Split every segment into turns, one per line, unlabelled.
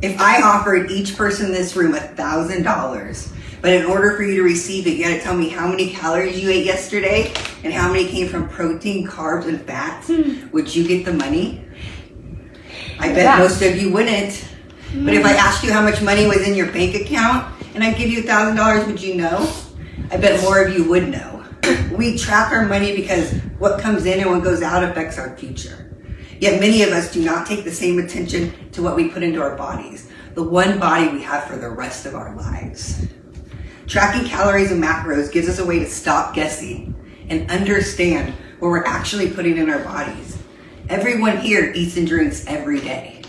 If I offered each person in this room $1,000, but in order for you to receive it, you gotta tell me how many calories you ate yesterday and how many came from protein, carbs, and fats, would you get the money? I bet most of you wouldn't. But if I asked you how much money was in your bank account and I give you $1,000, would you know? I bet more of you would know. We track our money because what comes in and what goes out affects our future. Yet many of us do not take the same attention to what we put into our bodies, the one body we have for the rest of our lives. Tracking calories and macros gives us a way to stop guessing and understand what we're actually putting in our bodies. Everyone here eats and drinks every day.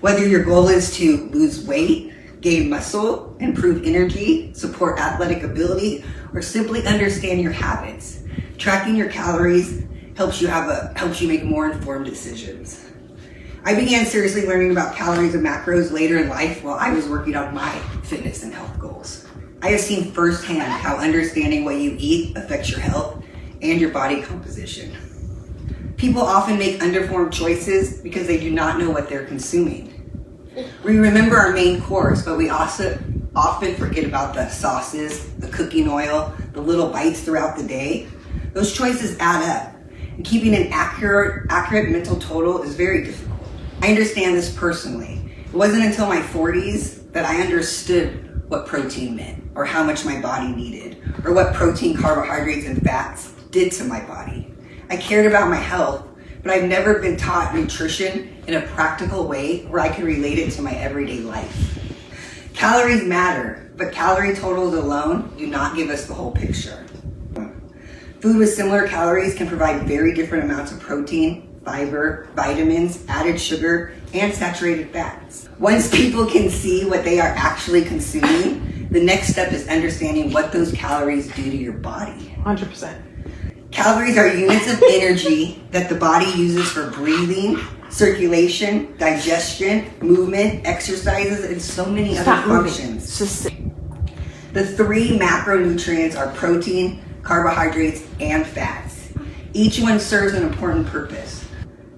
Whether your goal is to lose weight, gain muscle, improve energy, support athletic ability, or simply understand your habits, tracking your calories helps you make more informed decisions. I began seriously learning about calories and macros later in life while I was working on my fitness and health goals. I have seen firsthand how understanding what you eat affects your health and your body composition. People often make underformed choices because they do not know what they're consuming. We remember our main course, but we also often forget about the sauces, the cooking oil, the little bites throughout the day. Those choices add up, and keeping an accurate mental total is very difficult. I understand this personally. It wasn't until my 40s that I understood what protein meant, or how much my body needed, or what protein, carbohydrates, and fats did to my body. I cared about my health, but I've never been taught nutrition in a practical way where I can relate it to my everyday life. Calories matter, but calorie totals alone do not give us the whole picture. Food with similar calories can provide very different amounts of protein, fiber, vitamins, added sugar, and saturated fats. Once people can see what they are actually consuming, the next step is understanding what those calories do to your body.
100%.
Calories are units of energy that the body uses for breathing, circulation, digestion, movement, exercises, and so many other functions. The three macronutrients are protein, carbohydrates, and fats. Each one serves an important purpose.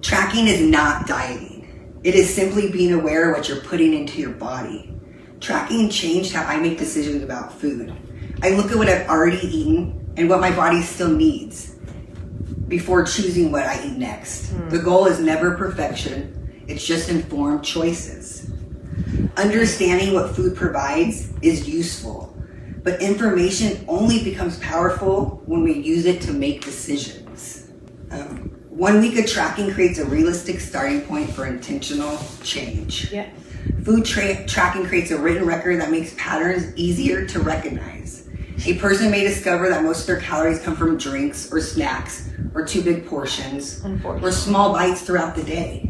Tracking is not dieting. It is simply being aware of what you're putting into your body. Tracking changed how I make decisions about food. I look at what I've already eaten and what my body still needs before choosing what I eat next. The goal is never perfection. It's just informed choices. Understanding what food provides is useful, but information only becomes powerful when we use it to make decisions. 1 week of tracking creates a realistic starting point for intentional change.
Yeah.
Food tracking creates a written record that makes patterns easier to recognize. A person may discover that most of their calories come from drinks or snacks or too big portions or small bites throughout the day.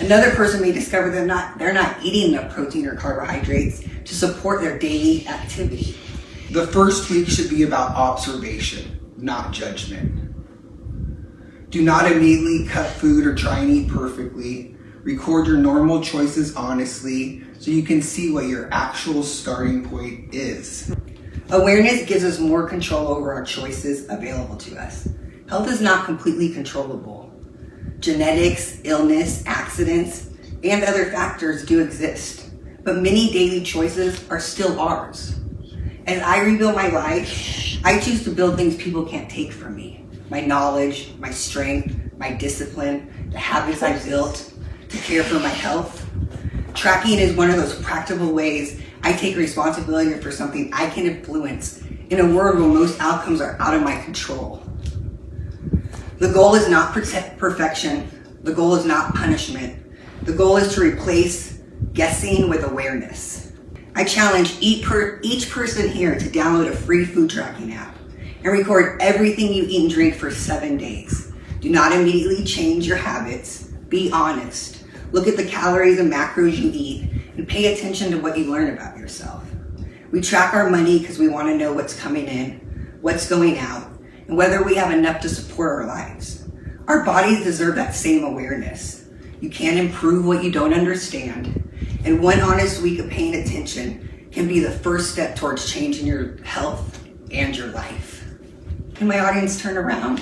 Another person may discover they're not eating enough protein or carbohydrates to support their daily activity.
The first week should be about observation, not judgment. Do not immediately cut food or try and eat perfectly. Record your normal choices honestly so you can see what your actual starting point is.
Awareness gives us more control over our choices available to us. Health is not completely controllable. Genetics, illness, accidents, and other factors do exist, but many daily choices are still ours. As I rebuild my life, I choose to build things people can't take from me. My knowledge, my strength, my discipline, the habits I've built to care for my health. Tracking is one of those practical ways I take responsibility for something I can influence in a world where most outcomes are out of my control. The goal is not perfection. The goal is not punishment. The goal is to replace guessing with awareness. I challenge each person here to download a free food tracking app and record everything you eat and drink for 7 days. Do not immediately change your habits. Be honest. Look at the calories and macros you eat and pay attention to what you learn about yourself. We track our money because we want to know what's coming in, what's going out, and whether we have enough to support our lives. Our bodies deserve that same awareness. You can't improve what you don't understand, and one honest week of paying attention can be the first step towards changing your health and your life. Can my audience turn around?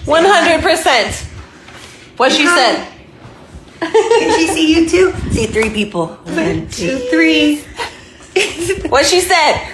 100%. What she said.
Can she see you too? See 3 people. 1, 2, 3.
What she said?